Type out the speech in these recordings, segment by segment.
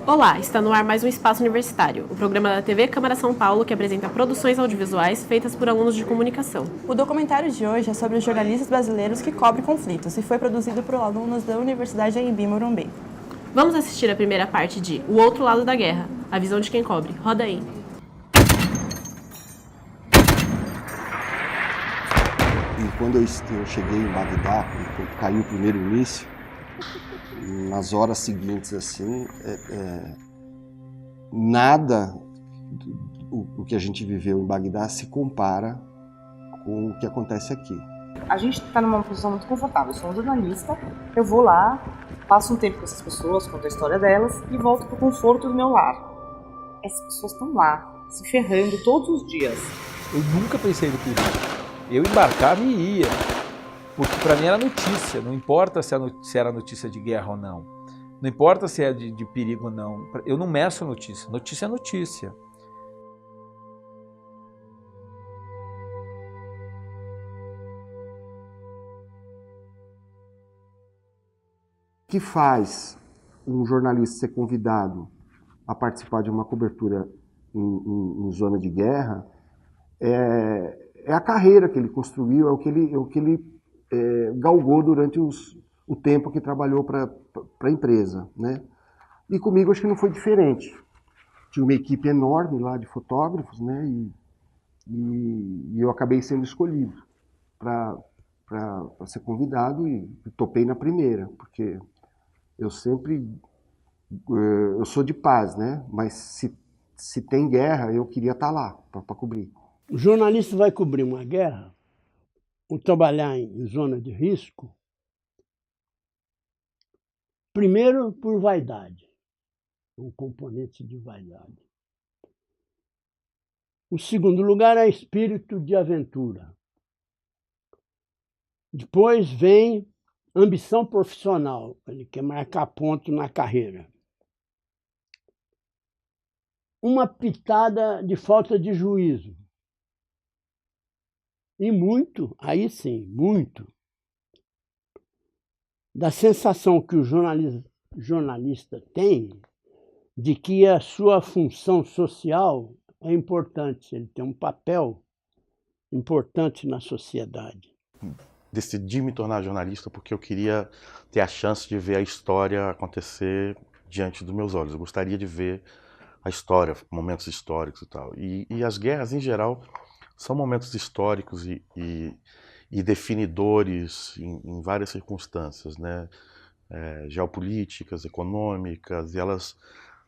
Olá, está no ar mais um Espaço Universitário, o programa da TV Câmara São Paulo que apresenta produções audiovisuais feitas por alunos de comunicação. O documentário de hoje é sobre os jornalistas brasileiros que cobrem conflitos e foi produzido por alunos da Universidade Anhembi Morumbi. Vamos assistir a primeira parte de O Outro Lado da Guerra, a visão de quem cobre. Roda aí. E quando eu cheguei em Bagdá, quando caiu o primeiro míssil, nas horas seguintes, assim, nada o que a gente viveu em Bagdá se compara com o que acontece aqui. A gente está numa posição muito confortável. Eu sou um jornalista, eu vou lá, passo um tempo com essas pessoas, conto a história delas e volto para o conforto do meu lar. Essas pessoas estão lá, se ferrando todos os dias. Eu nunca pensei no perigo. Eu embarcava e ia, porque para mim era notícia, não importa se era notícia de guerra ou não, não importa se é de perigo ou não, eu não meço notícia, notícia é notícia. O que faz um jornalista ser convidado a participar de uma cobertura em zona de guerra é a carreira que ele construiu, é o que ele galgou durante o tempo que trabalhou para a empresa, né? E comigo acho que não foi diferente. Tinha uma equipe enorme lá de fotógrafos, né? E eu acabei sendo escolhido para ser convidado e topei na primeira, porque eu sou de paz, né? Mas se tem guerra, eu queria estar lá para cobrir. O jornalista vai cobrir uma guerra, ou trabalhar em zona de risco, primeiro por vaidade, um componente de vaidade. O segundo lugar é espírito de aventura. Depois vem ambição profissional, ele quer marcar ponto na carreira. Uma pitada de falta de juízo. E muito, aí sim, muito, da sensação que o jornalista tem de que a sua função social é importante, ele tem um papel importante na sociedade. Decidi me tornar jornalista porque eu queria ter a chance de ver a história acontecer diante dos meus olhos. Eu gostaria de ver a história, momentos históricos e tal. E as guerras, em geral, são momentos históricos e definidores em várias circunstâncias, né? Geopolíticas, econômicas, e elas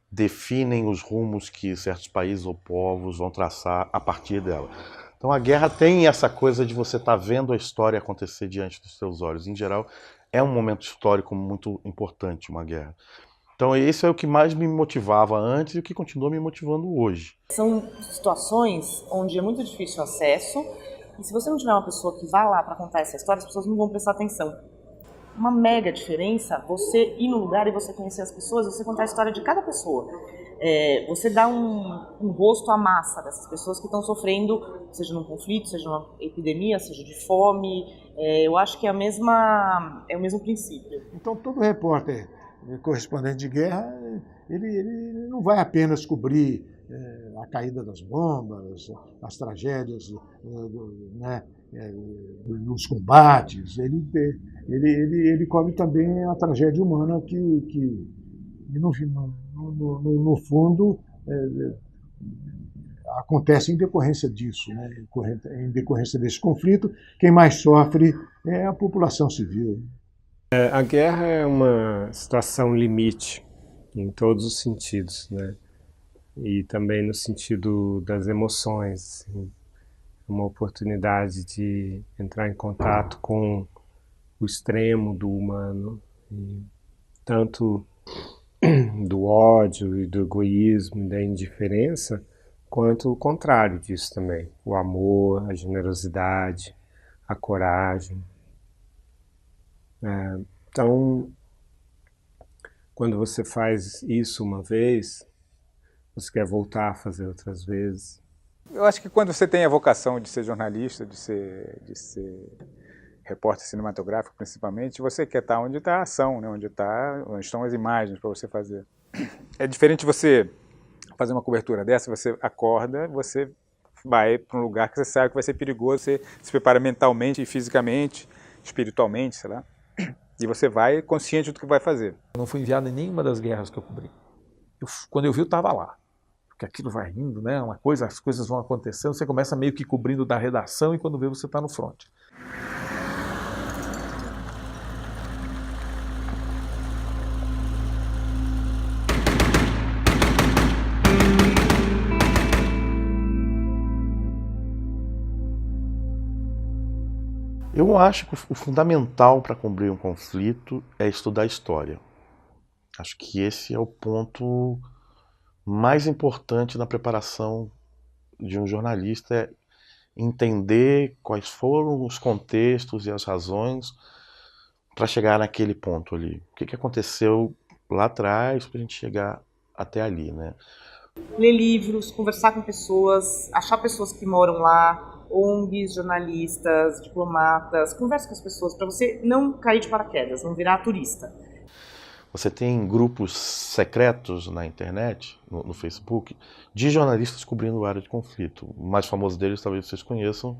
definem os rumos que certos países ou povos vão traçar a partir dela. Então a guerra tem essa coisa de você estar vendo a história acontecer diante dos seus olhos. Em geral, é um momento histórico muito importante, uma guerra. Então esse é o que mais me motivava antes e o que continua me motivando hoje. São situações onde é muito difícil o acesso e se você não tiver uma pessoa que vá lá para contar essa história, as pessoas não vão prestar atenção. Uma mega diferença você ir no lugar e você conhecer as pessoas, você contar a história de cada pessoa. Você dá um rosto à massa dessas pessoas que estão sofrendo, seja num conflito, seja numa epidemia, seja de fome. Eu acho que é o mesmo princípio. Então todo repórter correspondente de guerra, ele não vai apenas cobrir a caída das bombas, as tragédias, né, nos combates, ele cobre também a tragédia humana que no fundo, acontece em decorrência disso, né? Em decorrência desse conflito. Quem mais sofre é a população civil. A guerra é uma situação limite em todos os sentidos, né? E também no sentido das emoções, assim, uma oportunidade de entrar em contato com o extremo do humano, e tanto do ódio e do egoísmo e da indiferença, quanto o contrário disso também, o amor, a generosidade, a coragem. Então, quando você faz isso uma vez, você quer voltar a fazer outras vezes. Eu acho que quando você tem a vocação de ser jornalista, repórter cinematográfico principalmente, você quer estar onde está a ação, né? Onde estão as imagens para você fazer. É diferente você fazer uma cobertura dessa, você acorda, você vai para um lugar que você sabe que vai ser perigoso, você se prepara mentalmente, fisicamente, espiritualmente, sei lá, e você vai consciente do que vai fazer. Eu não fui enviado em nenhuma das guerras que eu cobri. Quando eu vi, eu estava lá. Porque aquilo vai indo, né? As coisas vão acontecendo, você começa meio que cobrindo da redação e quando vê você está no front. Eu acho que o fundamental para cobrir um conflito é estudar a história. Acho que esse é o ponto mais importante na preparação de um jornalista, é entender quais foram os contextos e as razões para chegar naquele ponto ali. O que aconteceu lá atrás para a gente chegar até ali, né? Ler livros, conversar com pessoas, achar pessoas que moram lá, ONGs, jornalistas, diplomatas, converse com as pessoas para você não cair de paraquedas, não virar turista. Você tem grupos secretos na internet, no Facebook, de jornalistas cobrindo área de conflito. O mais famoso deles, talvez vocês conheçam,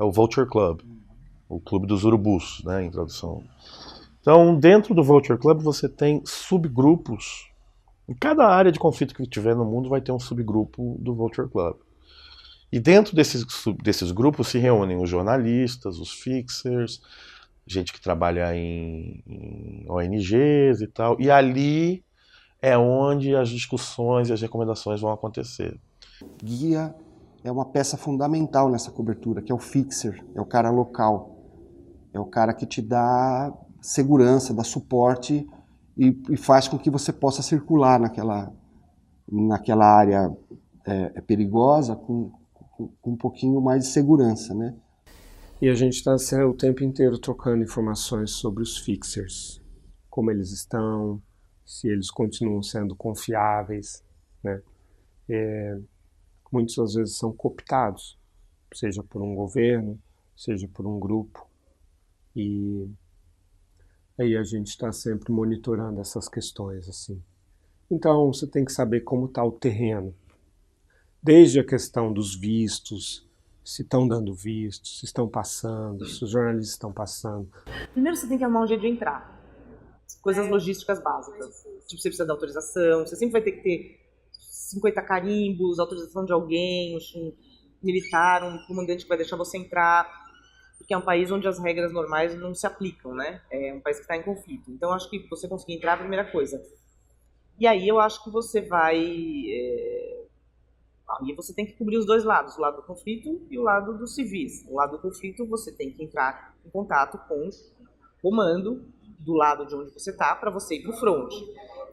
é o Vulture Club, o Clube dos Urubus, né, em tradução. Então, dentro do Vulture Club, você tem subgrupos. Em cada área de conflito que tiver no mundo vai ter um subgrupo do Vulture Club. E dentro desses grupos se reúnem os jornalistas, os fixers, gente que trabalha em ONGs e tal. E ali é onde as discussões e as recomendações vão acontecer. Guia é uma peça fundamental nessa cobertura, que é o fixer, é o cara local. É o cara que te dá segurança, dá suporte e faz com que você possa circular naquela área perigosa com um pouquinho mais de segurança, né? E a gente está o tempo inteiro trocando informações sobre os fixers, como eles estão, se eles continuam sendo confiáveis, né? Muitas das vezes são cooptados, seja por um governo, seja por um grupo, e aí a gente está sempre monitorando essas questões, assim. Então você tem que saber como está o terreno, desde a questão dos vistos, se estão dando visto, se estão passando, se os jornalistas estão passando. Primeiro você tem que arrumar um jeito de entrar. Coisas logísticas básicas. Tipo, você precisa da autorização, você sempre vai ter que ter 50 carimbos, autorização de alguém, um militar, um comandante que vai deixar você entrar, porque é um país onde as regras normais não se aplicam, né? É um país que está em conflito. Então, acho que você conseguir entrar é a primeira coisa. E aí eu acho que você vai... E você tem que cobrir os dois lados, o lado do conflito e o lado dos civis. O lado do conflito você tem que entrar em contato com o comando do lado de onde você está para você ir para o front.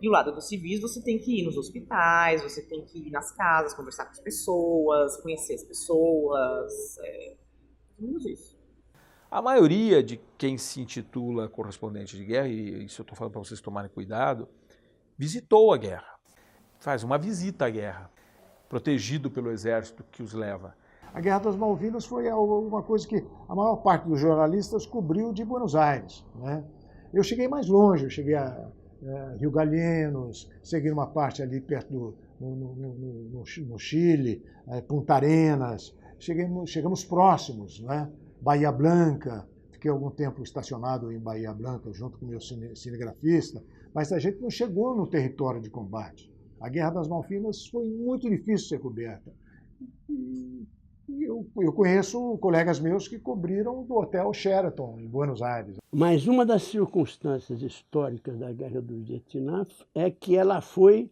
E o lado dos civis você tem que ir nos hospitais, você tem que ir nas casas, conversar com as pessoas, conhecer as pessoas, menos isso. A maioria de quem se intitula correspondente de guerra, e isso eu estou falando para vocês tomarem cuidado, visitou a guerra, faz uma visita à guerra, protegido pelo exército que os leva. A Guerra das Malvinas foi uma coisa que a maior parte dos jornalistas cobriu de Buenos Aires, né? Eu cheguei mais longe, eu cheguei a Rio Gallegos, segui uma parte ali perto no Chile, Punta Arenas, chegamos próximos, né? Bahia Blanca, fiquei algum tempo estacionado em Bahia Blanca junto com o meu cinegrafista, mas a gente não chegou no território de combate. A Guerra das Malvinas foi muito difícil ser coberta. Eu conheço colegas meus que cobriram do Hotel Sheraton, em Buenos Aires. Mas uma das circunstâncias históricas da Guerra do Vietnã é que ela foi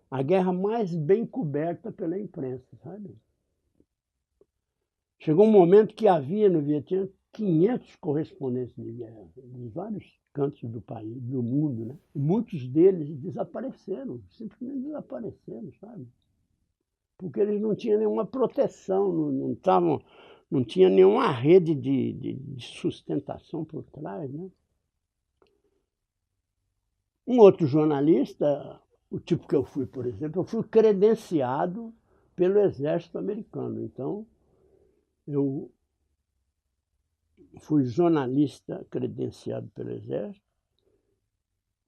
a guerra mais bem coberta pela imprensa, sabe? Chegou um momento que havia no Vietnã 500 correspondentes de guerra, de vários cantos do país, do mundo, né? E muitos deles desapareceram, simplesmente desapareceram, sabe? Porque eles não tinham nenhuma proteção, não tinha nenhuma rede de sustentação por trás, né? Um outro jornalista, o tipo que eu fui, por exemplo, eu fui credenciado pelo exército americano. Então, eu fui jornalista credenciado pelo Exército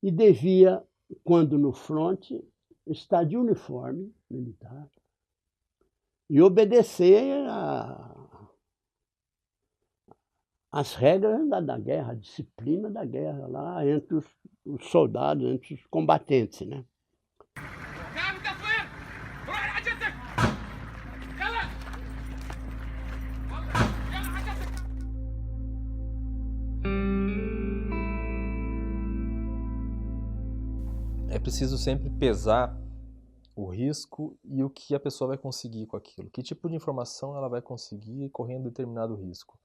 e devia, quando no fronte, estar de uniforme militar e obedecer as regras da guerra, a disciplina da guerra lá entre os soldados, entre os combatentes, né? É preciso sempre pesar o risco e o que a pessoa vai conseguir com aquilo. Que tipo de informação ela vai conseguir correndo determinado risco.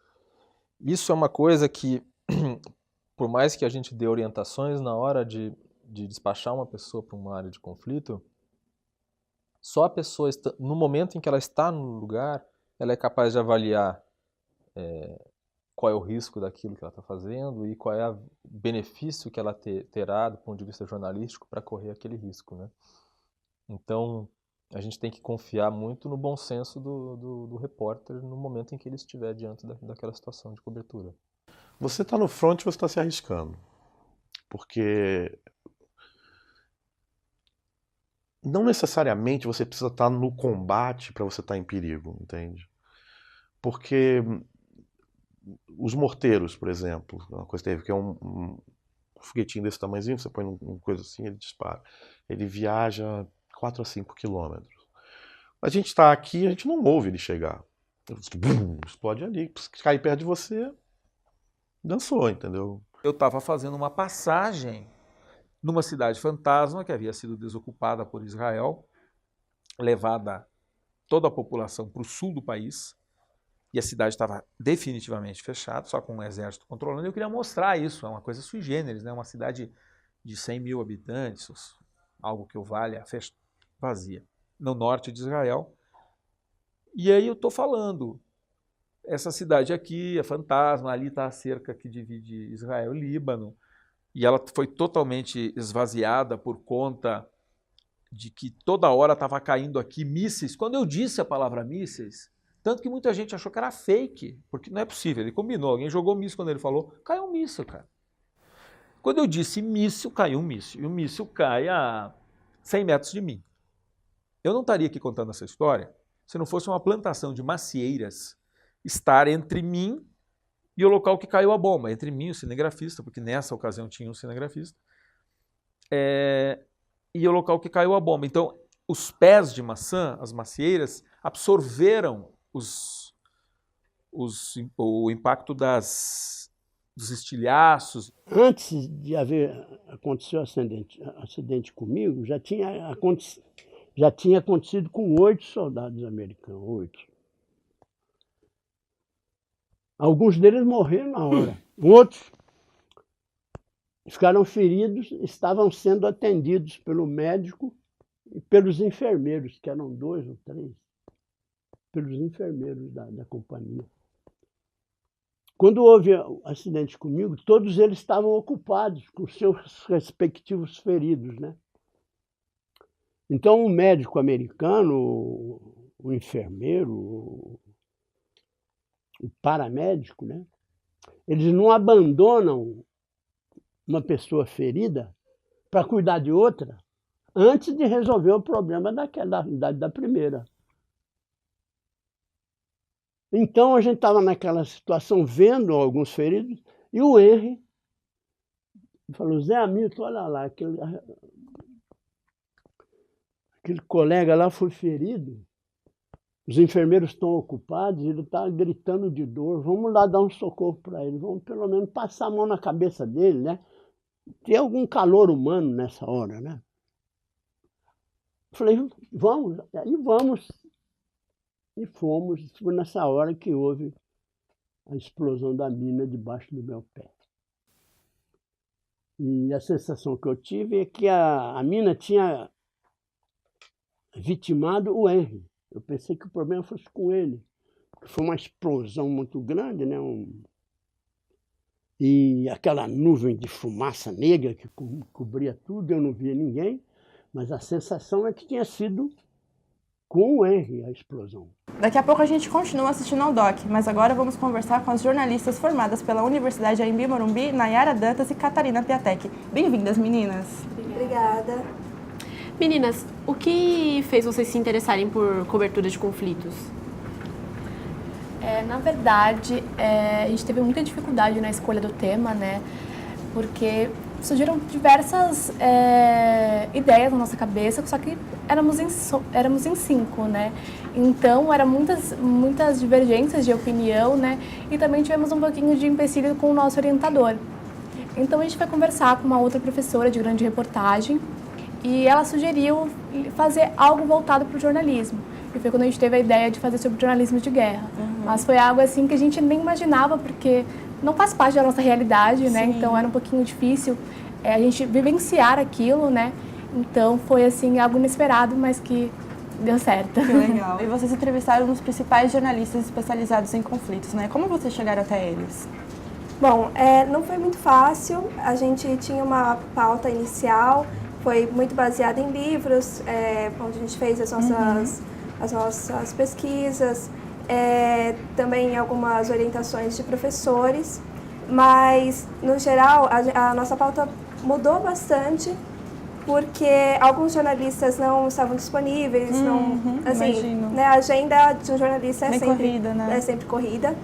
Isso é uma coisa que, por mais que a gente dê orientações na hora de despachar uma pessoa para uma área de conflito, só a pessoa, no momento em que ela está no lugar, ela é capaz de avaliar qual é o risco daquilo que ela está fazendo e qual é o benefício que ela terá do ponto de vista jornalístico para correr aquele risco, né? Então, a gente tem que confiar muito no bom senso do repórter no momento em que ele estiver diante daquela situação de cobertura. Você está no front, você está se arriscando. Porque não necessariamente você precisa estar no combate para você estar em perigo, entende? Porque os morteiros, por exemplo, uma coisa teve que é um foguetinho desse tamanhozinho, você põe uma coisa assim, ele dispara. Ele viaja 4 a 5 quilômetros. A gente está aqui, a gente não ouve ele chegar. Bum, explode ali. Se cair perto de você, dançou, entendeu? Eu estava fazendo uma passagem numa cidade fantasma que havia sido desocupada por Israel, levada toda a população para o sul do país, e a cidade estava definitivamente fechada, só com um exército controlando. Eu queria mostrar isso, é uma coisa sui generis, né? Uma cidade de 100 mil habitantes, algo que o valha, vazia, no norte de Israel. E aí eu estou falando, essa cidade aqui é fantasma, ali está a cerca que divide Israel e Líbano, e ela foi totalmente esvaziada por conta de que toda hora estava caindo aqui mísseis. Quando eu disse a palavra mísseis, tanto que muita gente achou que era fake, porque não é possível, ele combinou, alguém jogou míssil quando ele falou, caiu um míssil, cara. Quando eu disse míssil, caiu um míssil, e o míssil cai a 100 metros de mim. Eu não estaria aqui contando essa história se não fosse uma plantação de macieiras estar entre mim e o local que caiu a bomba, entre mim e o cinegrafista, porque nessa ocasião tinha um cinegrafista, e o local que caiu a bomba. Então, os pés de maçã, as macieiras, absorveram o impacto dos estilhaços. Antes de acontecer o acidente comigo, já tinha acontecido com 8 soldados americanos, 8. Alguns deles morreram na hora. Outros ficaram feridos, estavam sendo atendidos pelo médico e pelos enfermeiros, que eram 2 ou 3, pelos enfermeiros da companhia. Quando houve o acidente comigo, todos eles estavam ocupados com seus respectivos feridos, né? Então, o médico americano, o enfermeiro, o paramédico, né? Eles não abandonam uma pessoa ferida para cuidar de outra antes de resolver o problema da primeira. Então, a gente estava naquela situação, vendo alguns feridos, e o Henry falou, Zé Hamilton, olha lá, aquele colega lá foi ferido, os enfermeiros estão ocupados, ele está gritando de dor, vamos lá dar um socorro para ele, vamos pelo menos passar a mão na cabeça dele, né? Ter algum calor humano nessa hora, né? Falei, vamos, aí vamos. E fomos, foi nessa hora que houve a explosão da mina debaixo do meu pé. E a sensação que eu tive é que a mina tinha vitimado o Henry. Eu pensei que o problema fosse com ele, porque foi uma explosão muito grande, né? E aquela nuvem de fumaça negra que cobria tudo, eu não via ninguém, mas a sensação é que tinha sido com o Henry a explosão. Daqui a pouco a gente continua assistindo ao doc, mas agora vamos conversar com as jornalistas formadas pela Universidade AMB Morumbi, Nayara Dantas e Catarina Piatek. Bem-vindas, meninas. Obrigada. Meninas, o que fez vocês se interessarem por cobertura de conflitos? Na verdade, a gente teve muita dificuldade na escolha do tema, né? Porque surgiram diversas ideias na nossa cabeça, só que éramos em 5, né? Então, eram muitas divergências de opinião, né? E também tivemos um pouquinho de empecilho com o nosso orientador. Então, a gente foi conversar com uma outra professora de grande reportagem e ela sugeriu fazer algo voltado para o jornalismo. E foi quando a gente teve a ideia de fazer sobre jornalismo de guerra. Mas foi algo assim que a gente nem imaginava, porque não faz parte da nossa realidade, né? Então era um pouquinho difícil a gente vivenciar aquilo, né? Então foi assim algo inesperado, mas que deu certo. Que legal. E vocês entrevistaram um dos principais jornalistas especializados em conflitos, né? Como vocês chegaram até eles? Bom, não foi muito fácil. A gente tinha uma pauta inicial, foi muito baseada em livros, onde a gente fez as nossas pesquisas, também algumas orientações de professores, mas, no geral, a nossa pauta mudou bastante, porque alguns jornalistas não estavam disponíveis, né, a agenda de um jornalista é sempre corrida.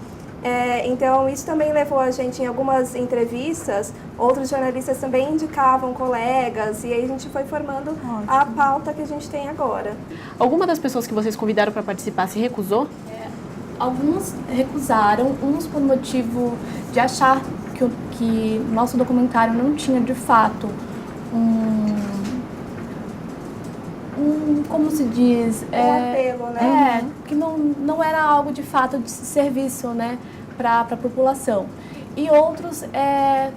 Então, isso também levou a gente em algumas entrevistas, outros jornalistas também indicavam colegas, e aí a gente foi formando a pauta que a gente tem agora. Alguma das pessoas que vocês convidaram para participar se recusou? Alguns recusaram, uns por motivo de achar que nosso documentário não tinha de fato como se diz? Apelo, né? Que não era algo de fato de serviço, né, para a população. E outros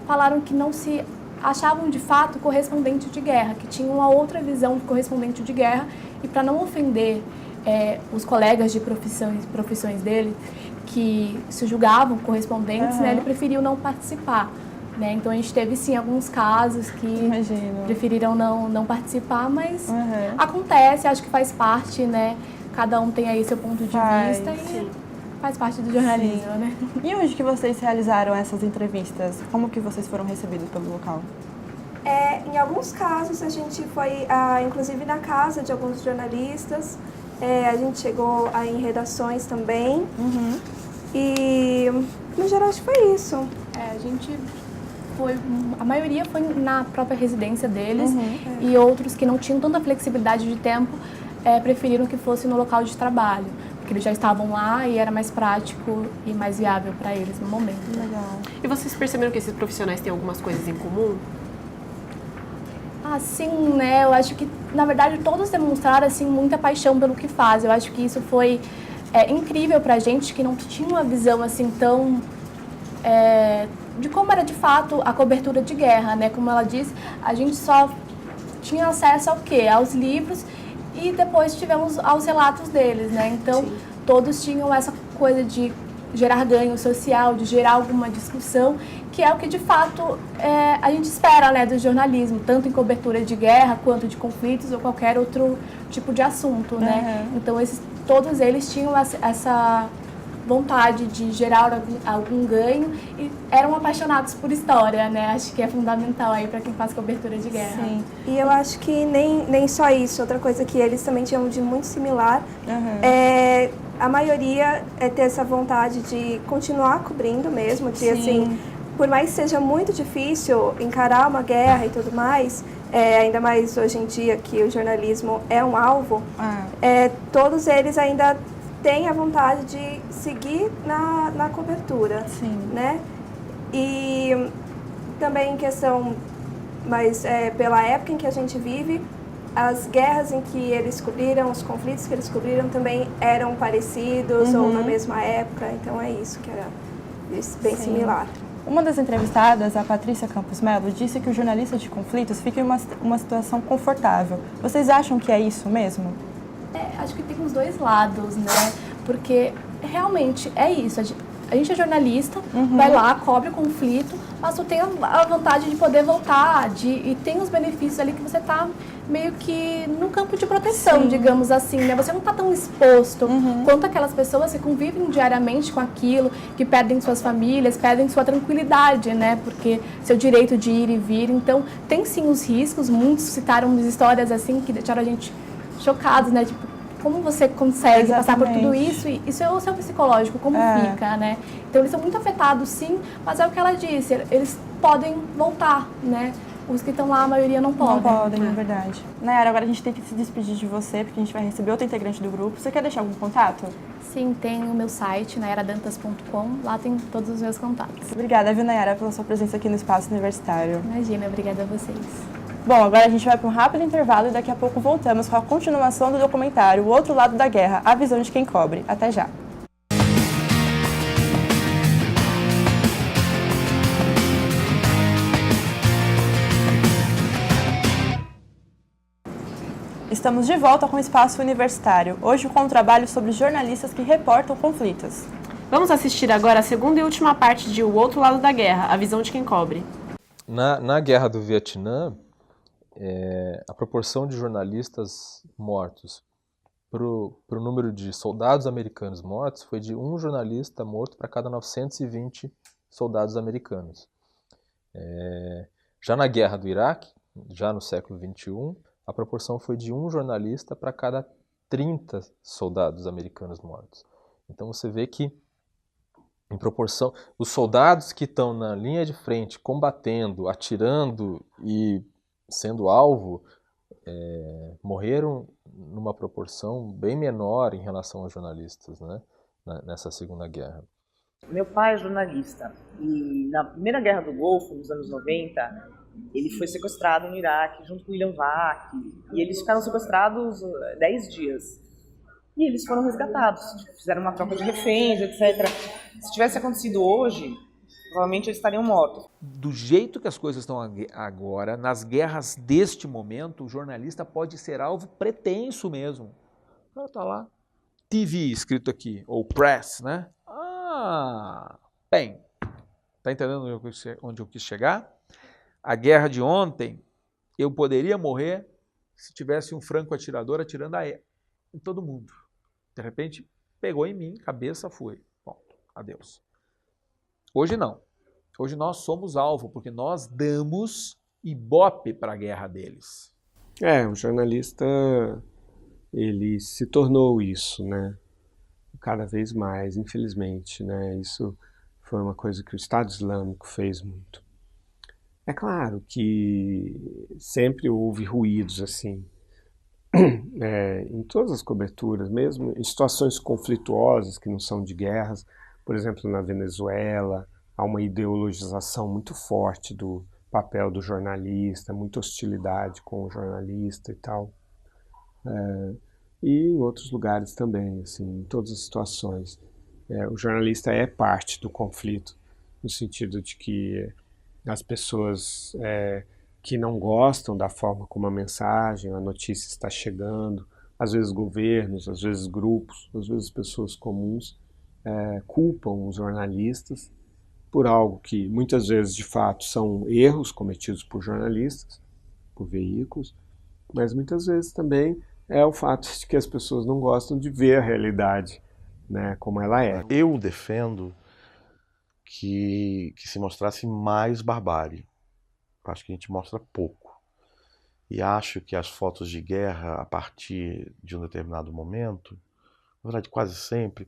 falaram que não se achavam de fato correspondente de guerra, que tinham uma outra visão de correspondente de guerra, e para não ofender os colegas de profissões dele, que se julgavam correspondentes, né, ele preferiu não participar. Né? Então a gente teve sim alguns casos que preferiram não participar, mas acontece, acho que faz parte, né? Cada um tem aí seu ponto de vista e faz parte do jornalismo, né? E onde que vocês realizaram essas entrevistas? Como que vocês foram recebidos pelo local? Em alguns casos a gente foi, inclusive na casa de alguns jornalistas, a gente chegou em redações também, e no geral acho que foi isso. A maioria foi na própria residência deles, e outros que não tinham tanta flexibilidade de tempo preferiram que fosse no local de trabalho, porque eles já estavam lá e era mais prático e mais viável para eles no momento. Legal. E vocês perceberam que esses profissionais têm algumas coisas em comum? Sim, né? Eu acho que, na verdade, todos demonstraram assim, muita paixão pelo que fazem. Eu acho que isso foi incrível pra gente, que não tinha uma visão assim tão... de como era de fato a cobertura de guerra, né? Como ela disse, a gente só tinha acesso ao quê? Aos livros, e depois tivemos aos relatos deles, né? Então, todos tinham essa coisa de gerar ganho social, de gerar alguma discussão, que é o que de fato a gente espera, né, do jornalismo, tanto em cobertura de guerra quanto de conflitos ou qualquer outro tipo de assunto, né? Então, todos eles tinham essa vontade de gerar algum ganho e eram apaixonados por história, né? Acho que é fundamental aí para quem faz cobertura de guerra. Sim. E eu acho que nem só isso, outra coisa que eles também tinham de muito similar a maioria ter essa vontade de continuar cobrindo mesmo, de assim, por mais que seja muito difícil encarar uma guerra e tudo mais, ainda mais hoje em dia que o jornalismo é um alvo, todos eles ainda têm a vontade de seguir na cobertura, né? E também em questão, mas pela época em que a gente vive, as guerras em que eles cobriram, os conflitos que eles cobriram também eram parecidos ou na mesma época, então é isso que era bem similar. Uma das entrevistadas, a Patrícia Campos Melo, disse que o jornalista de conflitos fica em uma situação confortável. Vocês acham que é isso mesmo? Acho que tem os dois lados, né? Porque realmente é isso. A gente é jornalista, vai lá, cobre o conflito, mas tu tem a vontade de poder voltar, e tem os benefícios ali que você tá meio que no campo de proteção, digamos assim, né? Você não tá tão exposto quanto aquelas pessoas que convivem diariamente com aquilo, que perdem suas famílias, perdem sua tranquilidade, né? Porque seu direito de ir e vir. Então, tem sim os riscos, muitos citaram histórias assim que deixaram a gente chocados, né? Tipo, como você consegue passar por tudo isso? E isso é o seu psicológico, como fica, né? Então, eles são muito afetados, sim, mas é o que ela disse, eles podem voltar, né? Os que estão lá, a maioria não podem. Não podem, é verdade. Nayara, agora a gente tem que se despedir de você, porque a gente vai receber outro integrante do grupo. Você quer deixar algum contato? Sim, tem o meu site, nayaradantas.com, lá tem todos os meus contatos. Obrigada, viu, Nayara, pela sua presença aqui no Espaço Universitário. Imagina, obrigada a vocês. Bom, agora a gente vai para um rápido intervalo e daqui a pouco voltamos com a continuação do documentário O Outro Lado da Guerra, a visão de quem cobre. Até já. Estamos de volta com o Espaço Universitário, hoje com um trabalho sobre jornalistas que reportam conflitos. Vamos assistir agora a segunda e última parte de O Outro Lado da Guerra, a visão de quem cobre. Na Guerra do Vietnã, a proporção de jornalistas mortos para o número de soldados americanos mortos foi de um jornalista morto para cada 920 soldados americanos. Já na Guerra do Iraque, já no século XXI, a proporção foi de um jornalista para cada 30 soldados americanos mortos. Então você vê que, em proporção, os soldados que estão na linha de frente, combatendo, atirando e sendo alvo, morreram numa proporção bem menor em relação aos jornalistas, né, nessa Segunda Guerra. Meu pai é jornalista e na primeira Guerra do Golfo, nos anos 90, ele foi sequestrado no Iraque junto com William Vac e eles ficaram sequestrados 10 dias. E eles foram resgatados, fizeram uma troca de reféns, etc. Se tivesse acontecido hoje, provavelmente eles estariam mortos. Do jeito que as coisas estão agora, nas guerras deste momento, o jornalista pode ser alvo pretenso mesmo. O cara tá lá, TV escrito aqui, ou press, né? Bem, tá entendendo onde eu quis chegar? A guerra de ontem, eu poderia morrer se tivesse um franco atirador atirando em todo mundo. De repente, pegou em mim, cabeça, foi. Bom, adeus. Hoje não. Hoje nós somos alvo, porque nós damos ibope para a guerra deles. O jornalista, ele se tornou isso, né? Cada vez mais, infelizmente, né? Isso foi uma coisa que o Estado Islâmico fez muito. É claro que sempre houve ruídos assim, em todas as coberturas, mesmo em situações conflituosas que não são de guerras. Por exemplo, na Venezuela, há uma ideologização muito forte do papel do jornalista, muita hostilidade com o jornalista e tal. E em outros lugares também, assim, em todas as situações. O jornalista é parte do conflito, no sentido de que as pessoas que não gostam da forma como a mensagem, a notícia está chegando, às vezes governos, às vezes grupos, às vezes pessoas comuns, culpam os jornalistas por algo que muitas vezes de fato são erros cometidos por jornalistas, por veículos, mas muitas vezes também é o fato de que as pessoas não gostam de ver a realidade, né, como ela é. Eu defendo que se mostrasse mais barbárie. Acho que a gente mostra pouco. E acho que as fotos de guerra, a partir de um determinado momento, na verdade quase sempre,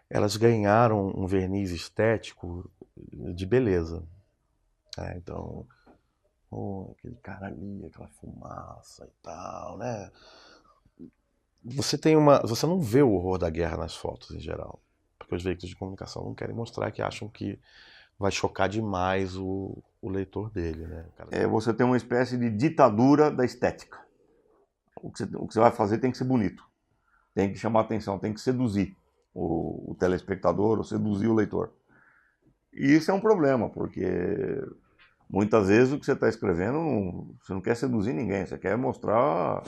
elas ganharam um verniz estético de beleza. Então, aquele cara ali, aquela fumaça e tal, né? Você não vê o horror da guerra nas fotos em geral, porque os veículos de comunicação não querem mostrar, que acham que vai chocar demais o leitor dele, né? Você tem uma espécie de ditadura da estética. O que você vai fazer tem que ser bonito, tem que chamar atenção, tem que seduzir o telespectador ou seduzir o leitor. E isso é um problema, porque muitas vezes o que você está escrevendo, você não quer seduzir ninguém, você quer mostrar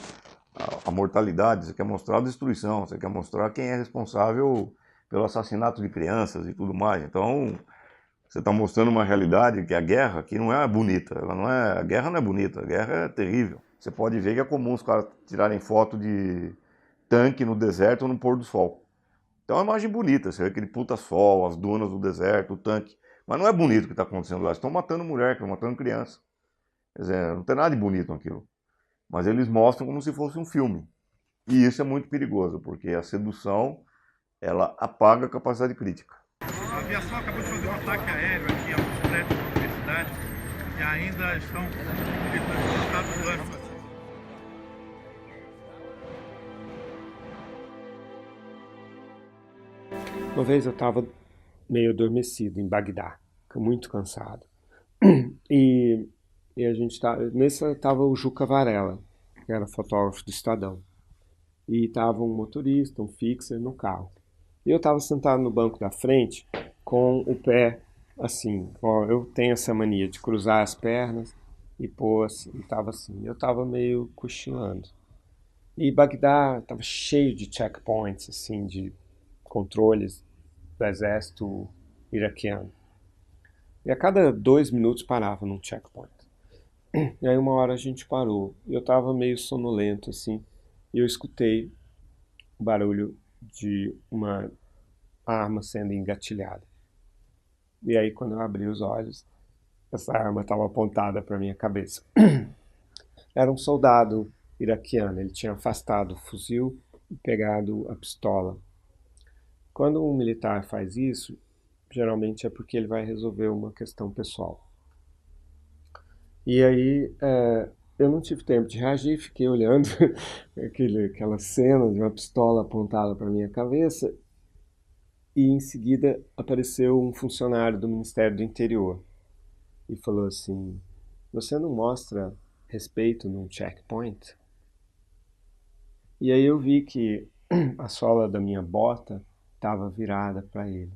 a mortalidade, você quer mostrar a destruição, você quer mostrar quem é responsável pelo assassinato de crianças e tudo mais. Então, você está mostrando uma realidade que a guerra que não é bonita. A guerra não é bonita, a guerra é terrível. Você pode ver que é comum os caras tirarem foto de tanque no deserto ou no pôr do sol. Então é uma imagem bonita, você vê aquele puta sol, as dunas do deserto, o tanque. Mas não é bonito o que está acontecendo lá. Estão matando mulher, estão matando criança. Quer dizer, não tem nada de bonito naquilo. Mas eles mostram como se fosse um filme. E isso é muito perigoso, porque a sedução, ela apaga a capacidade crítica. A aviação acabou de fazer um ataque aéreo aqui a alguns prédios da universidade e ainda estão em estado plano. Uma vez eu estava meio adormecido em Bagdá, muito cansado. E a gente nesse estava o Juca Varela, que era fotógrafo do Estadão. E estava um motorista, um fixer no carro. E eu estava sentado no banco da frente com o pé assim. Ó, eu tenho essa mania de cruzar as pernas e pôr assim. E estava assim. Eu estava meio cochilando. E Bagdá estava cheio de checkpoints, assim, de controles do exército iraquiano. E a cada 2 minutos parava num checkpoint. E aí uma hora a gente parou. E eu estava meio sonolento, assim. E eu escutei o barulho de uma arma sendo engatilhada. E aí quando eu abri os olhos, essa arma estava apontada para minha cabeça. Era um soldado iraquiano. Ele tinha afastado o fuzil e pegado a pistola. Quando um militar faz isso, geralmente é porque ele vai resolver uma questão pessoal. E aí eu não tive tempo de reagir, fiquei olhando aquela cena de uma pistola apontada para minha cabeça e em seguida apareceu um funcionário do Ministério do Interior e falou assim: "Você não mostra respeito num checkpoint?" E aí eu vi que a sola da minha bota estava virada para ele.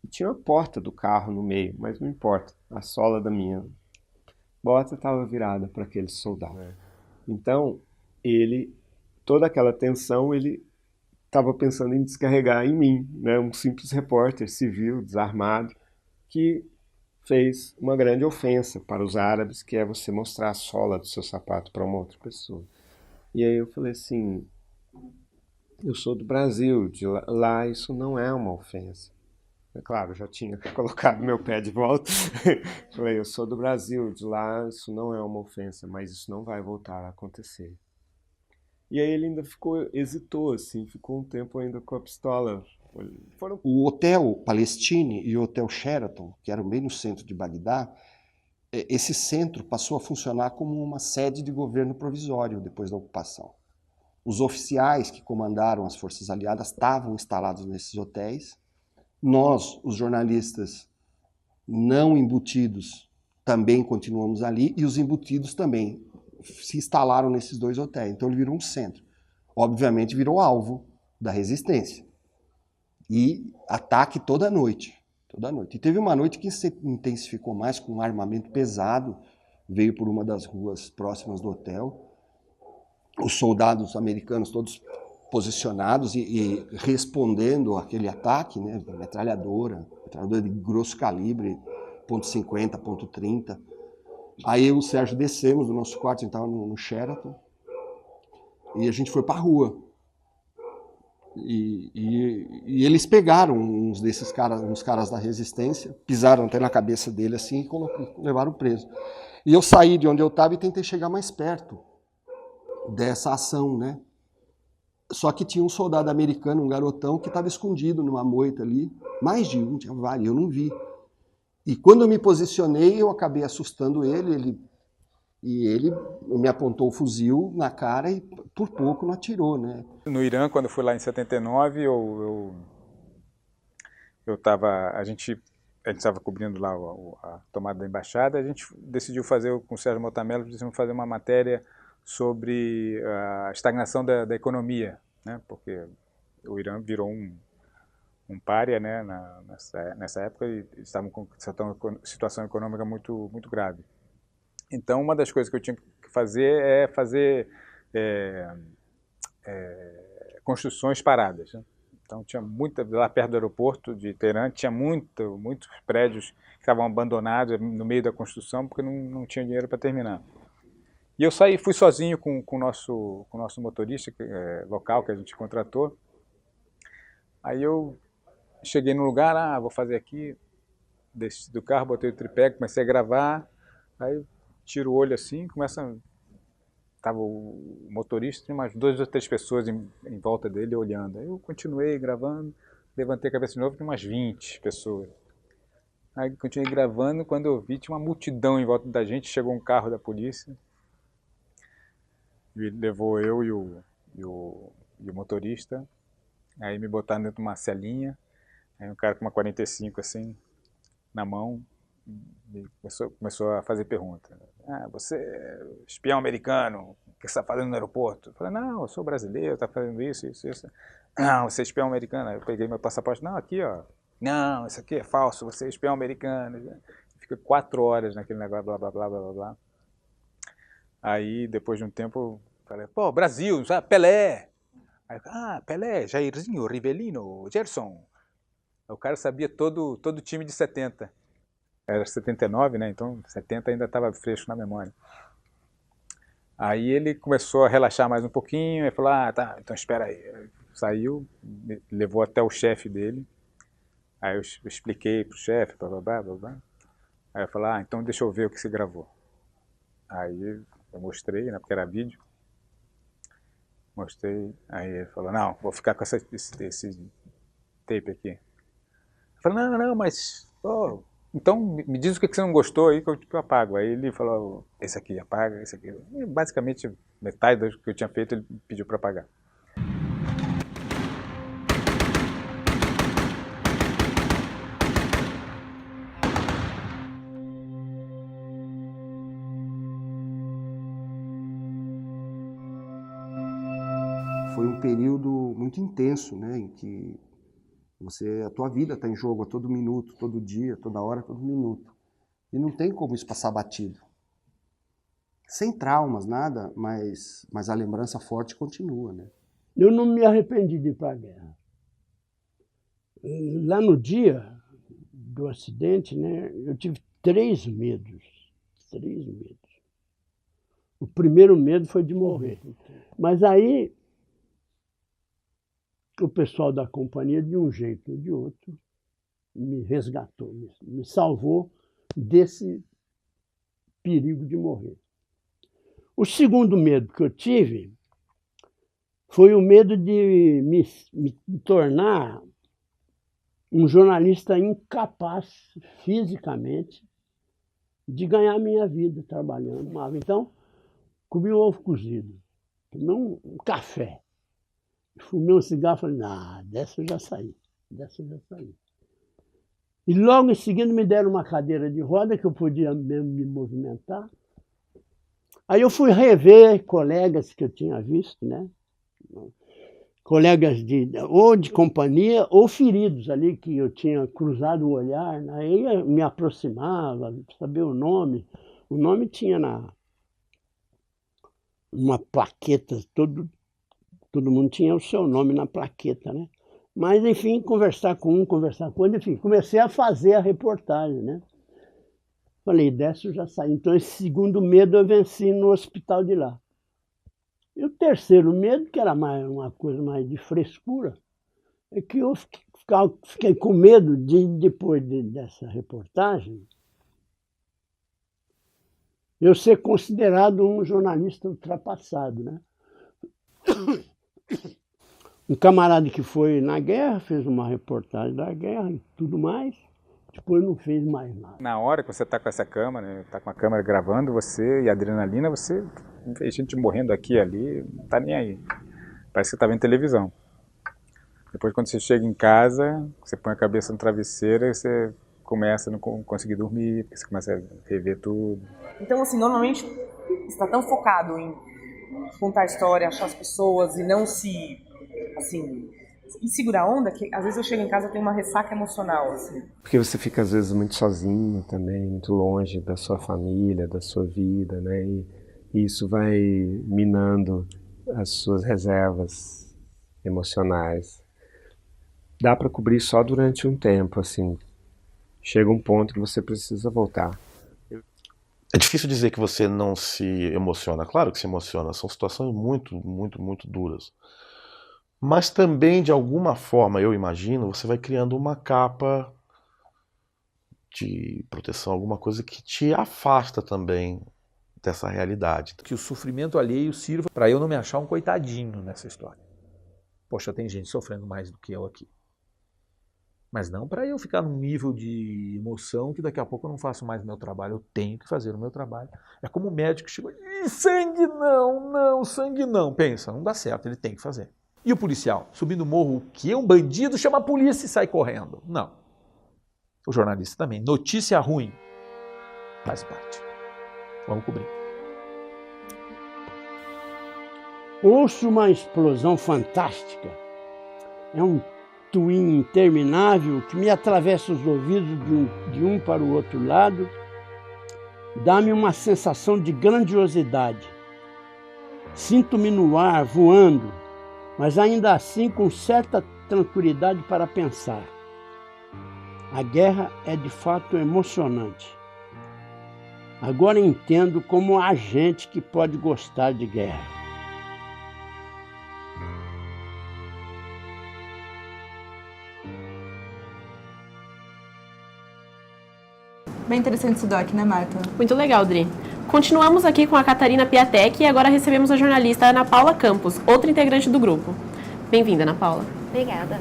E tinha uma porta do carro no meio, mas não importa, a sola da minha bota estava virada para aquele soldado. Então, toda aquela tensão, ele estava pensando em descarregar em mim, né? Um simples repórter civil, desarmado, que fez uma grande ofensa para os árabes, que é você mostrar a sola do seu sapato para uma outra pessoa. E aí eu falei assim, eu sou do Brasil, de lá isso não é uma ofensa. É claro, já tinha colocado meu pé de volta. Falei, eu sou do Brasil, de lá isso não é uma ofensa, mas isso não vai voltar a acontecer. E aí ele ainda hesitou, assim, ficou um tempo ainda com a pistola. O Hotel Palestine e o Hotel Sheraton, que eram bem no centro de Bagdá, esse centro passou a funcionar como uma sede de governo provisório depois da ocupação. Os oficiais que comandaram as forças aliadas estavam instalados nesses hotéis. Nós, os jornalistas não embutidos, também continuamos ali, e os embutidos também se instalaram nesses 2 hotéis. Então ele virou um centro. Obviamente virou alvo da resistência. E ataque toda noite. Toda noite. E teve uma noite que se intensificou mais com um armamento pesado, veio por uma das ruas próximas do hotel. Os soldados americanos todos posicionados e respondendo àquele ataque, né, metralhadora de grosso calibre, .50, .30. Aí eu e o Sérgio descemos do nosso quarto, a gente estava no Sheraton, e a gente foi para a rua. E eles pegaram uns caras da resistência, pisaram até na cabeça dele assim e levaram preso. E eu saí de onde eu estava e tentei chegar mais perto dessa ação, né? Só que tinha um soldado americano, um garotão, que estava escondido numa moita ali. Mais de um, tinha vários, eu não vi. E quando eu me posicionei, eu acabei assustando ele me apontou o fuzil na cara e por pouco não atirou, né? No Irã, quando eu fui lá em 79, a gente estava cobrindo lá a tomada da embaixada, a gente decidiu fazer, com o Sérgio Motamelo, decidimos fazer uma matéria sobre a estagnação da economia, né? Porque o Irã virou um pária, né? nessa época, e estavam com situação econômica muito, muito grave. Então, uma das coisas que eu tinha que fazer é fazer construções paradas, né? Então tinha lá perto do aeroporto de Teherã, tinha muitos prédios que estavam abandonados no meio da construção porque não tinha dinheiro para terminar. E eu fui sozinho com o nosso motorista local que a gente contratou. Aí eu cheguei no lugar, vou fazer aqui, desci do carro, botei o tripé, comecei a gravar, aí tiro o olho assim, tava o motorista, tinha umas 2 ou 3 pessoas em volta dele olhando. Aí eu continuei gravando, levantei a cabeça de novo, tinha umas 20 pessoas. Aí continuei gravando, quando eu vi, tinha uma multidão em volta da gente, chegou um carro da polícia, e levou eu e o motorista, aí me botaram dentro de uma celinha, aí um cara com uma 45 assim, na mão, começou a fazer pergunta. Você é espião americano, o que você está fazendo no aeroporto? Eu falei, não, eu sou brasileiro, está fazendo isso. Não, você é espião americano. Aí eu peguei meu passaporte, não, aqui ó, não, isso aqui é falso, você é espião americano. Fica 4 horas naquele negócio, blá, blá, blá, blá, blá, blá. Aí, depois de um tempo, eu falei, pô, Brasil, sabe, Pelé. Aí, Pelé, Jairzinho, Rivelino, Gerson. O cara sabia todo o time de 70. Era 79, né? Então 70 ainda estava fresco na memória. Aí ele começou a relaxar mais um pouquinho, e falou, tá, então espera aí. Saiu, levou até o chefe dele. Aí eu expliquei pro chefe, blá, blá, blá, blá, blá. Aí eu falei, então deixa eu ver o que você gravou. Aí eu mostrei, né, porque era vídeo. Mostrei, aí ele falou, não, vou ficar com esse tape aqui. Eu falei, não, mas... então me diz o que você não gostou aí que eu apago. Aí ele falou, esse aqui apaga, esse aqui. E basicamente metade do que eu tinha feito ele pediu para apagar. Foi um período muito intenso, né, em que a tua vida está em jogo a todo minuto, todo dia, toda hora, todo minuto. E não tem como isso passar batido. Sem traumas, nada, mas a lembrança forte continua, né? Eu não me arrependi de ir para a guerra. Lá no dia do acidente, né, eu tive 3 medos. 3 medos. O primeiro medo foi de morrer. Mas aí o pessoal da companhia, de um jeito ou de outro, me resgatou, me salvou desse perigo de morrer. O segundo medo que eu tive foi o medo de me tornar um jornalista incapaz fisicamente de ganhar minha vida trabalhando. Então, comi um ovo cozido, comi um café. Fumei um cigarro e falei, dessa eu já saí, E logo em seguida me deram uma cadeira de roda que eu podia mesmo me movimentar. Aí eu fui rever colegas que eu tinha visto, né? Colegas ou de companhia ou feridos ali que eu tinha cruzado o olhar. Né? Aí eu me aproximava, saber o nome. O nome tinha uma plaqueta, todo mundo tinha o seu nome na plaqueta, né? Mas, enfim, conversar com outro, enfim, comecei a fazer a reportagem, né? Falei, dessa eu já saí. Então, esse segundo medo eu venci no hospital de lá. E o terceiro medo, que era uma coisa mais de frescura, é que eu fiquei com medo depois dessa reportagem, eu ser considerado um jornalista ultrapassado, né? Um camarada que foi na guerra, fez uma reportagem da guerra e tudo mais, depois não fez mais nada. Na hora que você está com essa câmera, está com a câmera gravando você e a adrenalina, você vê gente morrendo aqui e ali, não está nem aí. Parece que está vendo televisão. Depois, quando você chega em casa, você põe a cabeça no travesseiro e você começa a não conseguir dormir, porque você começa a rever tudo. Então, assim, normalmente você está tão focado em contar a história, achar as pessoas e não se, assim, e segurar a onda, que às vezes eu chego em casa e tenho uma ressaca emocional, assim. Porque você fica às vezes muito sozinho também, muito longe da sua família, da sua vida, né? E isso vai minando as suas reservas emocionais. dá para cobrir só durante um tempo, assim. Chega um ponto que você precisa voltar. É difícil dizer que você não se emociona. Claro que se emociona. São situações muito, muito, muito duras. Mas também, de alguma forma, eu imagino, você vai criando uma capa de proteção, alguma coisa que te afasta também dessa realidade. Que o sofrimento alheio sirva para eu não me achar um coitadinho nessa história. Poxa, tem gente sofrendo mais do que eu aqui. Mas não para eu ficar num nível de emoção que daqui a pouco eu não faço mais o meu trabalho. Eu tenho que fazer o meu trabalho. É como o médico chegou e sangue não, sangue não. Pensa, não dá certo, ele tem que fazer. E o policial, subindo o morro, o quê? Um bandido chama a polícia e sai correndo. Não. O jornalista também. Notícia ruim. Faz parte. Vamos cobrir. Ouço uma explosão fantástica. É um twin interminável que me atravessa os ouvidos de um para o outro lado. Dá-me uma sensação de grandiosidade. Sinto-me no ar, voando, mas ainda assim com certa tranquilidade para pensar. A guerra é de fato emocionante. Agora entendo como há gente que pode gostar de guerra. Bem interessante esse doc, né, Marta? Muito legal, Dri. Continuamos aqui com a Catarina Piatek e agora recebemos a jornalista Ana Paula Campos, outra integrante do grupo. Bem-vinda, Ana Paula. Obrigada.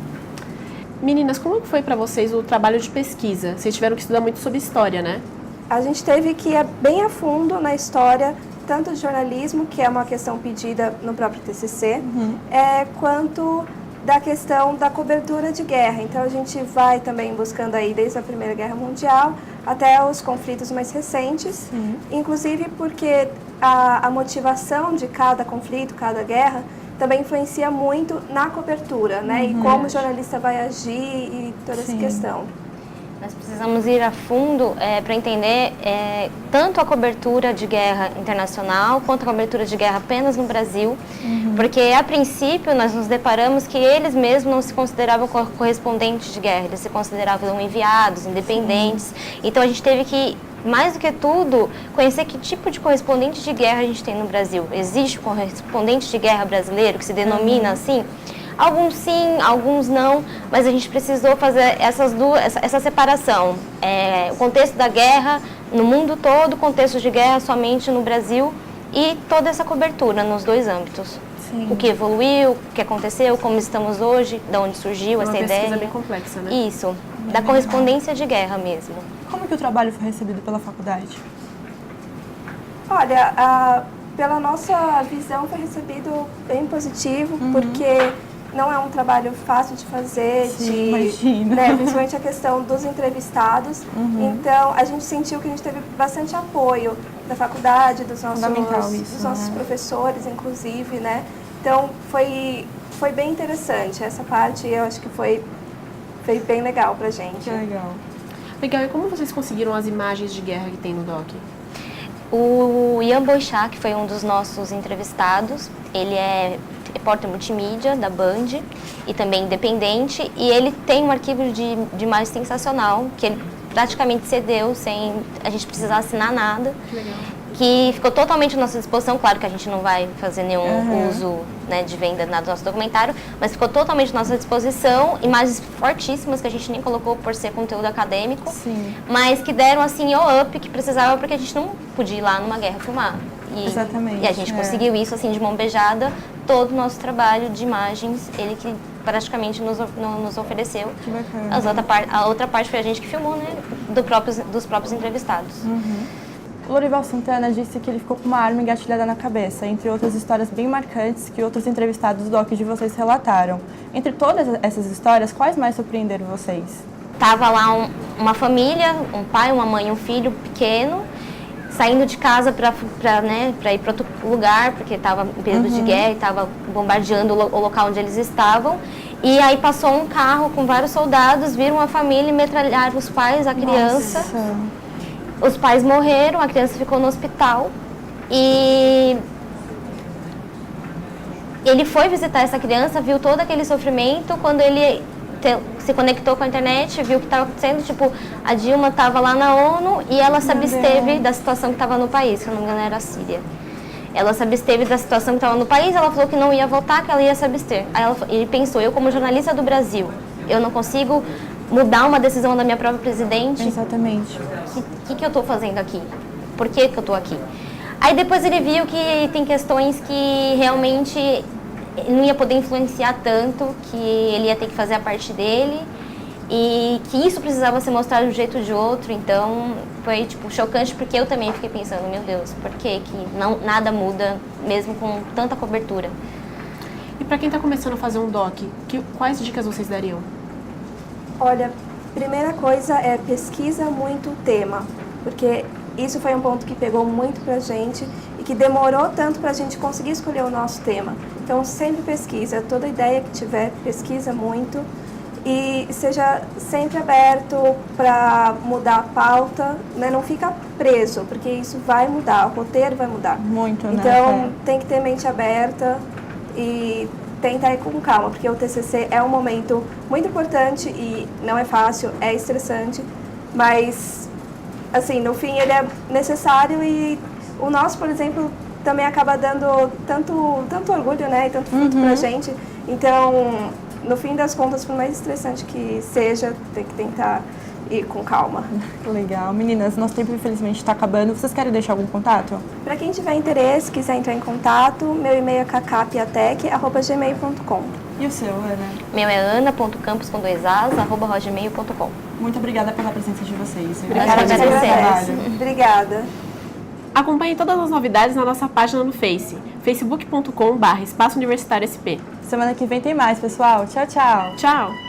Meninas, como foi para vocês o trabalho de pesquisa? Vocês tiveram que estudar muito sobre história, né? A gente teve que ir bem a fundo na história, tanto de jornalismo, que é uma questão pedida no próprio TCC, quanto da questão da cobertura de guerra. Então a gente vai também buscando aí desde a Primeira Guerra Mundial até os conflitos mais recentes, inclusive porque a motivação de cada conflito, cada guerra, também influencia muito na cobertura, né? E como o jornalista vai agir e toda essa questão. Nós precisamos ir a fundo para entender tanto a cobertura de guerra internacional quanto a cobertura de guerra apenas no Brasil, porque a princípio nós nos deparamos que eles mesmos não se consideravam correspondentes de guerra, eles se consideravam enviados, independentes. Então a gente teve que, mais do que tudo, conhecer que tipo de correspondente de guerra a gente tem no Brasil. Existe correspondente de guerra brasileiro que se denomina assim? Alguns sim, alguns não, mas a gente precisou fazer essa separação. O contexto da guerra no mundo todo, o contexto de guerra somente no Brasil e toda essa cobertura nos dois âmbitos. Sim. O que evoluiu, o que aconteceu, como estamos hoje, de onde surgiu essa ideia. É uma pesquisa bem complexa, né? Isso, da correspondência de guerra mesmo. Como que o trabalho foi recebido pela faculdade? Olha, pela nossa visão foi recebido bem positivo, porque não é um trabalho fácil de fazer, principalmente a questão dos entrevistados. Então, a gente sentiu que a gente teve bastante apoio da faculdade, dos nossos professores, inclusive, né? Então, foi bem interessante. Essa parte, eu acho que foi bem legal pra gente. Que legal. Legal, e como vocês conseguiram as imagens de guerra que tem no doc? O Ian Boixá, que foi um dos nossos entrevistados, ele é repórter multimídia da Band e também independente, e ele tem um arquivo de imagem sensacional, que ele praticamente cedeu sem a gente precisar assinar nada. Que legal. Que ficou totalmente à nossa disposição. Claro que a gente não vai fazer nenhum uso, né, de venda do nosso documentário, mas ficou totalmente à nossa disposição. Imagens fortíssimas que a gente nem colocou por ser conteúdo acadêmico, mas que deram assim o up que precisava, porque a gente não podia ir lá numa guerra filmar. E a gente conseguiu isso assim de mão beijada. Todo o nosso trabalho de imagens, ele que praticamente nos ofereceu. Que bacana. A outra parte foi a gente que filmou, né, dos próprios entrevistados. O Lorival Santana disse que ele ficou com uma arma engatilhada na cabeça, entre outras histórias bem marcantes que outros entrevistados do doc de vocês relataram. Entre todas essas histórias, quais mais surpreenderam vocês? Tava lá uma família, um pai, uma mãe e um filho pequeno, saindo de casa para ir para outro lugar, porque estava em período de guerra e estava bombardeando o local onde eles estavam. E aí passou um carro com vários soldados, viram a família e metralharam os pais, a criança. Nossa. Os pais morreram, a criança ficou no hospital e ele foi visitar essa criança, viu todo aquele sofrimento. Quando ele se conectou com a internet, viu o que estava acontecendo, tipo, a Dilma estava lá na ONU e ela se absteve da situação que estava no país, se eu não me engano era a Síria. Ela se absteve da situação que estava no país, ela falou que não ia votar, que ela ia se abster. Aí ele pensou, eu como jornalista do Brasil, eu não consigo mudar uma decisão da minha própria presidente? Exatamente. O que eu estou fazendo aqui? Por que eu estou aqui? Aí depois ele viu que tem questões que realmente não ia poder influenciar tanto, que ele ia ter que fazer a parte dele e que isso precisava ser mostrado de um jeito ou de outro. Então foi tipo chocante, porque eu também fiquei pensando, meu Deus, por que nada muda mesmo com tanta cobertura? E para quem está começando a fazer um doc, quais dicas vocês dariam? Olha, primeira coisa é pesquisa muito o tema, porque isso foi um ponto que pegou muito pra gente e que demorou tanto pra gente conseguir escolher o nosso tema. Então sempre pesquisa, toda ideia que tiver, pesquisa muito e seja sempre aberto para mudar a pauta, né? Não fica preso, porque isso vai mudar, o roteiro vai mudar. Muito, né? Então tem que ter mente aberta e tentar ir com calma, porque o TCC é um momento muito importante e não é fácil, é estressante, mas assim, no fim ele é necessário e o nosso, por exemplo, também acaba dando tanto orgulho, né, e tanto fruto pra gente. Então, no fim das contas, por mais estressante que seja, tem que tentar ir com calma. Legal. Meninas, nosso tempo infelizmente está acabando. Vocês querem deixar algum contato? Para quem tiver interesse, quiser entrar em contato, meu e-mail é cacapiatec@gmail.com. E o seu, Ana? Meu é ana.campos@hotmail.com. Muito obrigada pela presença de vocês. Obrigada. Acompanhe todas as novidades na nossa página no Face, facebook.com/Espaço Universitário SP. Semana que vem tem mais, pessoal. Tchau, tchau. Tchau.